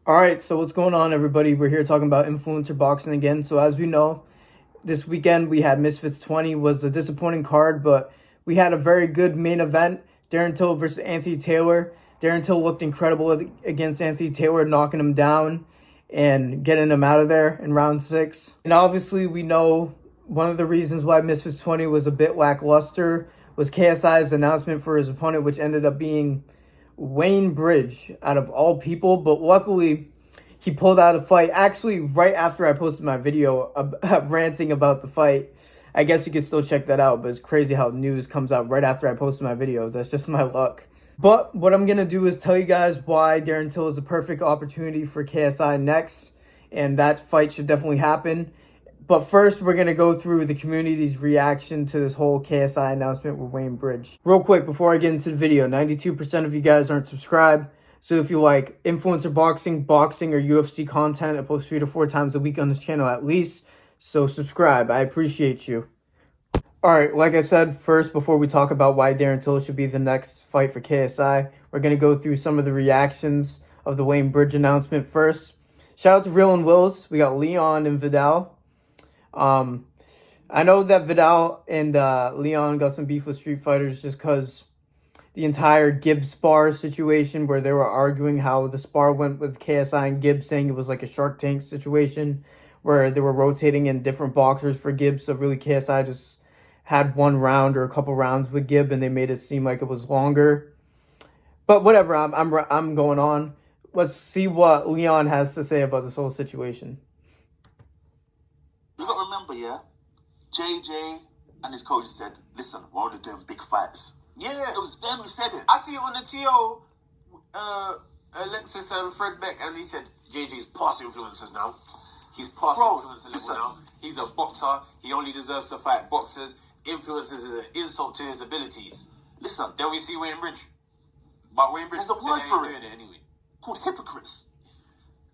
All right, so what's going on, everybody? We're here talking about influencer boxing again. So as we know, this weekend we had Misfits 20 was a disappointing card, but we had a very good main event. Darren Till versus Anthony Taylor. Darren Till looked incredible against Anthony Taylor, knocking him down and getting him out of there in round 6. And obviously we know one of the reasons why Misfits 20 was a bit lackluster was KSI's announcement for his opponent, which ended up being Wayne Bridge out of all people, but luckily he pulled out a fight actually right after I posted my video ranting about the fight. I guess you can still check that out, but it's crazy how news comes out right after I posted my video. That's just my luck. But what I'm going to do is tell you guys why Darren Till is a perfect opportunity for KSI next, and that fight should definitely happen. But first, we're going to go through the community's reaction to this whole KSI announcement with Wayne Bridge. Real quick, before I get into the video, 92% of you guys aren't subscribed. So if you like influencer boxing, or UFC content, I post 3 to 4 times a week on this channel at least. So subscribe. I appreciate you. Alright, like I said, first, before we talk about why Darren Till should be the next fight for KSI, we're going to go through some of the reactions of the Wayne Bridge announcement first. Shout out to Real and Wills. We got Leon and Viddal. I know that Viddal and Leon got some beef with Street Fighters just because the entire Gibbs spar situation where they were arguing how the spar went with KSI and Gibbs, saying it was like a Shark Tank situation where they were rotating in different boxers for Gibbs. So really KSI just had one round or a couple rounds with Gibbs and they made it seem like it was longer. But whatever, I'm going on. Let's see what Leon has to say about this whole situation. You got to remember, yeah, JJ and his coach said, listen, we're only doing big fights. Yeah. It was them who said it. I see it on the TO, Alexis and Fred Beck, and he said, JJ's past influencers now. He's past influencer level now. He's a boxer. He only deserves to fight boxers. Influencers is an insult to his abilities. Listen. Then we see Wayne Bridge. But Wayne Bridge is a word for it anyway. Called hypocrites.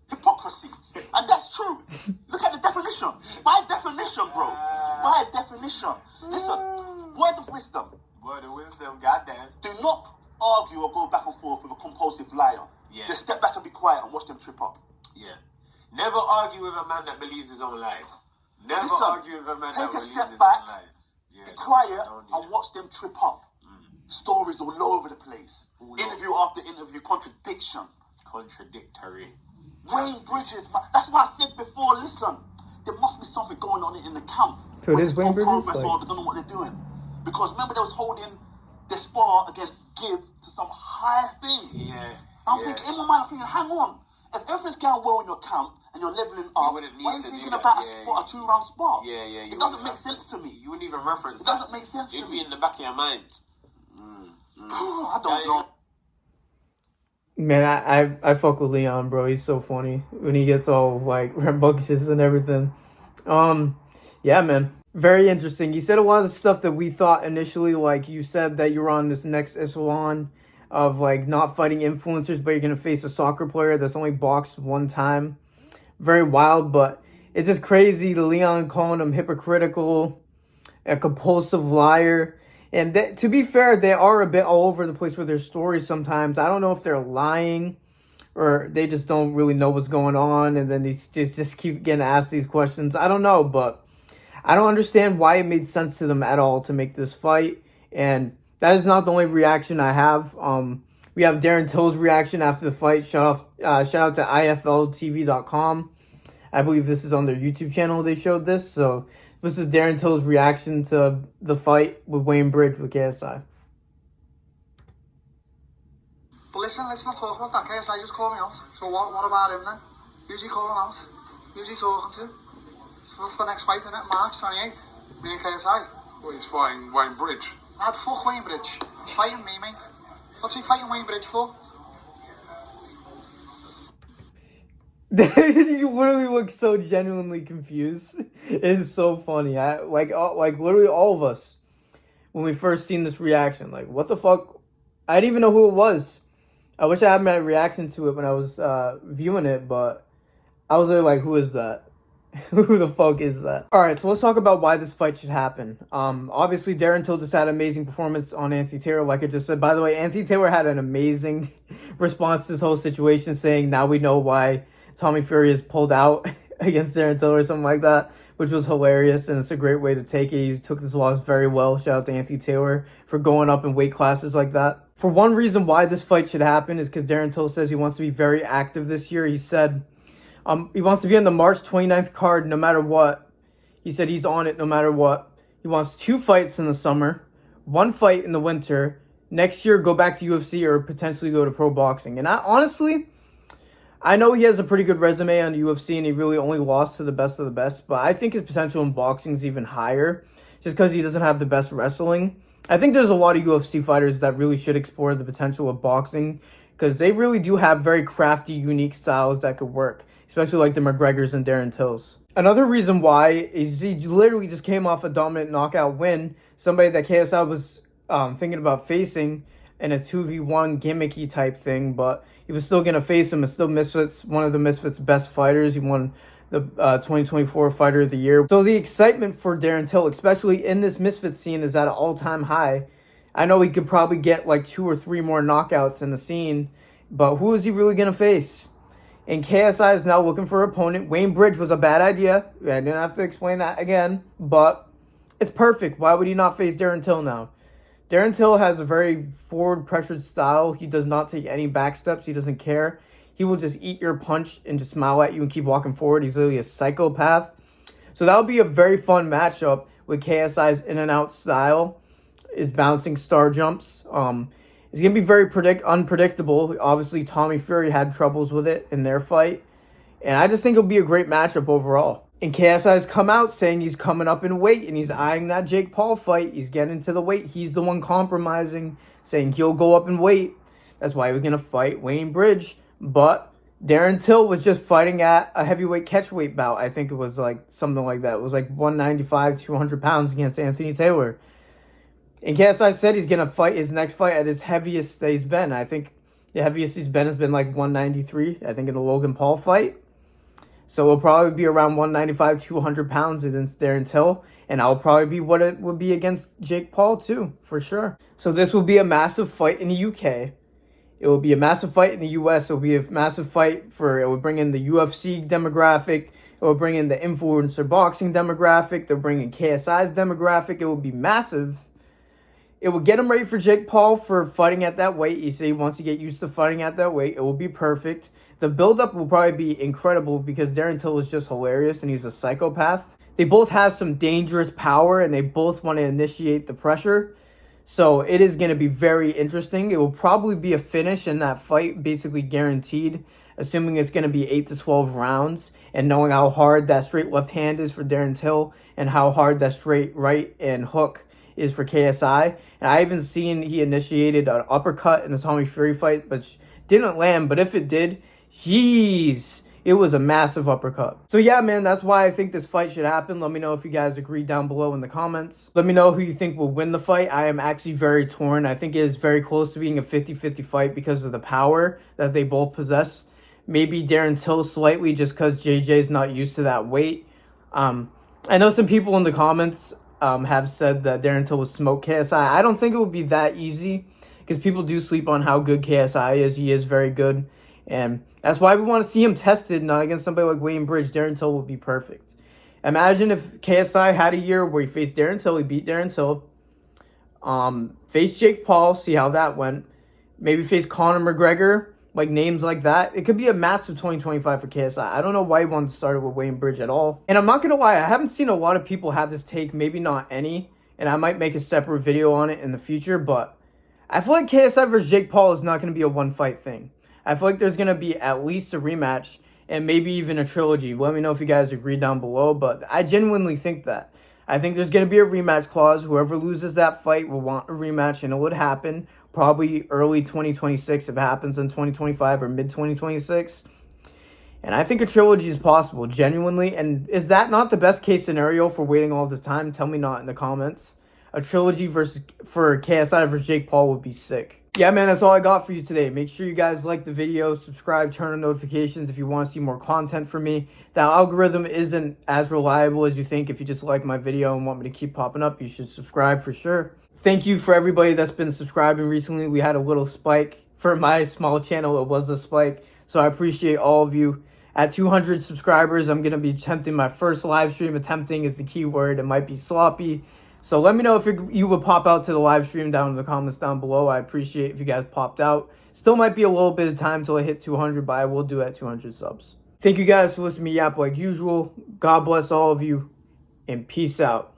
Hypocrisy. And that's true. Look at the definition. By definition, bro. By definition. Listen, word of wisdom. Word of wisdom, goddamn. Do not argue or go back and forth with a compulsive liar. Yeah. Just step back and be quiet and watch them trip up. Yeah. Never argue with a man that believes his own lies. Never argue with a man that believes his own lies. Yeah, be quiet and watch them trip up. Stories all over the place. Interview after interview, contradiction. Contradictory. Wayne Bridges, that's what I said before. Listen, there must be something going on in the camp. So there's no progress or they don't know what they're doing. Because remember they was holding the spar against Gibb to some high thing. Yeah. I'm thinking, in my mind, I'm thinking, hang on. If everything's going well in your camp and you're leveling up, why are you thinking about a 2-round spar? Yeah. It doesn't make sense to me. You wouldn't even reference that. It doesn't make sense to me. It'd be in the back of your mind. I don't know. Man, I fuck with Leon, bro. He's so funny when he gets all like rambunctious and everything. Yeah, man. Very interesting. You said a lot of stuff that we thought initially, like you said that you're on this next echelon of like not fighting influencers, but you're going to face a soccer player that's only boxed one time. Very wild, but it's just crazy. Leon calling him hypocritical, a compulsive liar. And to be fair, they are a bit all over the place with their stories sometimes. I don't know if they're lying or they just don't really know what's going on. And then they just keep getting asked these questions. I don't know, but I don't understand why it made sense to them at all to make this fight. And that is not the only reaction I have. We have Darren Till's reaction after the fight. Shout out to IFLTV.com. I believe this is on their YouTube channel they showed this. So this is Darren Till's reaction to the fight with Wayne Bridge with KSI. But listen, let's not talk about that. KSI just called me out. So what about him then? Who's he calling out? Who's he talking to? So what's the next fight in it? March 28th. Me and KSI. Well, he's fighting Wayne Bridge. I'd fuck Wayne Bridge. He's fighting me, mate. What's he fighting Wayne Bridge for? You literally look so genuinely confused. It is so funny. Like literally all of us, when we first seen this reaction, like, what the fuck? I didn't even know who it was. I wish I had my reaction to it when I was viewing it, but I was like, who is that? Who the fuck is that? All right, so let's talk about why this fight should happen. Obviously, Darren Till just had an amazing performance on Anthony Taylor, like I just said. By the way, Anthony Taylor had an amazing response to this whole situation, saying now we know why Tommy Fury is pulled out against Darren Till or something like that, which was hilarious, and it's a great way to take it. He took this loss very well. Shout out to Anthony Taylor for going up in weight classes like that. For one reason why this fight should happen is because Darren Till says he wants to be very active this year. He said he wants to be on the March 29th card no matter what. He said he's on it no matter what. He wants 2 fights in the summer, 1 fight in the winter. Next year, go back to UFC or potentially go to pro boxing. And honestly, I know he has a pretty good resume on the UFC and he really only lost to the best of the best. But I think his potential in boxing is even higher just because he doesn't have the best wrestling. I think there's a lot of UFC fighters that really should explore the potential of boxing because they really do have very crafty, unique styles that could work, especially like the McGregors and Darren Tills. Another reason why is he literally just came off a dominant knockout win, somebody that KSI was thinking about facing in a 2v1 gimmicky type thing, but he was still going to face him. It's still Misfits, one of the Misfits' best fighters. He won the 2024 Fighter of the Year. So the excitement for Darren Till, especially in this Misfits scene, is at an all-time high. I know he could probably get like 2 or 3 more knockouts in the scene, but who is he really going to face? And KSI is now looking for an opponent. Wayne Bridge was a bad idea. I didn't have to explain that again, but it's perfect. Why would he not face Darren Till now? Darren Till has a very forward-pressured style. He does not take any back steps. He doesn't care. He will just eat your punch and just smile at you and keep walking forward. He's literally a psychopath. So that would be a very fun matchup with KSI's in-and-out style, his bouncing star jumps. It's going to be very unpredictable. Obviously, Tommy Fury had troubles with it in their fight. And I just think it'll be a great matchup overall. And KSI has come out saying he's coming up in weight and he's eyeing that Jake Paul fight. He's getting to the weight. He's the one compromising, saying he'll go up in weight. That's why he was going to fight Wayne Bridge. But Darren Till was just fighting at a heavyweight catchweight bout. I think it was like something like that. It was like 195, 200 pounds against Anthony Taylor. And KSI said he's going to fight his next fight at his heaviest that he's been. I think the heaviest he's been has been like 193, I think in the Logan Paul fight. So it'll probably be around 195, 200 pounds against Darren Till. And that'll probably be what it would be against Jake Paul too, for sure. So this will be a massive fight in the UK. It will be a massive fight in the US. It will be a massive fight it will bring in the UFC demographic. It will bring in the influencer boxing demographic. They'll bring in KSI's demographic. It will be massive. It will get him ready for Jake Paul for fighting at that weight. He said he wants to get used to fighting at that weight. It will be perfect. The build-up will probably be incredible because Darren Till is just hilarious and he's a psychopath. They both have some dangerous power and they both want to initiate the pressure. So it is going to be very interesting. It will probably be a finish in that fight, basically guaranteed, assuming it's going to be 8 to 12 rounds and knowing how hard that straight left hand is for Darren Till and how hard that straight right and hook is for KSI. And I even seen he initiated an uppercut in the Tommy Fury fight, but didn't land. But if it did, jeez, it was a massive uppercut. So yeah, man, that's why I think this fight should happen. Let me know if you guys agree down below in the comments. Let me know who you think will win the fight. I am actually very torn. I think it is very close to being a 50-50 fight because of the power that they both possess. Maybe Darren Till slightly just because JJ is not used to that weight. I know some people in the comments have said that Darren Till will smoke KSI. I don't think it will be that easy because people do sleep on how good KSI is. He is very good. And that's why we want to see him tested, not against somebody like Wayne Bridge. Darren Till would be perfect. Imagine if KSI had a year where he faced Darren Till, he beat Darren Till, faced Jake Paul, see how that went, maybe face Conor McGregor, like names like that. It could be a massive 2025 for KSI. I don't know why he wanted to start it with Wayne Bridge at all. And I'm not going to lie, I haven't seen a lot of people have this take, maybe not any, and I might make a separate video on it in the future, but I feel like KSI versus Jake Paul is not going to be a one-fight thing. I feel like there's going to be at least a rematch and maybe even a trilogy. Let me know if you guys agree down below, but I genuinely think that. I think there's going to be a rematch clause. Whoever loses that fight will want a rematch, and it would happen probably early 2026 if it happens in 2025 or mid-2026. And I think a trilogy is possible, genuinely. And is that not the best case scenario for waiting all the time? Tell me not in the comments. A trilogy for KSI versus Jake Paul would be sick. Yeah, man, that's all I got for you today. Make sure you guys like the video, subscribe, turn on notifications if you want to see more content from me. The algorithm isn't as reliable as you think. If you just like my video and want me to keep popping up, you should subscribe for sure. Thank you for everybody that's been subscribing recently. We had a little spike. For my small channel, it was a spike. So I appreciate all of you. At 200 subscribers, I'm going to be attempting my first live stream. Attempting is the key word. It might be sloppy. So let me know if you would pop out to the live stream down in the comments down below. I appreciate if you guys popped out. Still might be a little bit of time till I hit 200, but I will do it at 200 subs. Thank you guys for listening to me yap like usual. God bless all of you, and peace out.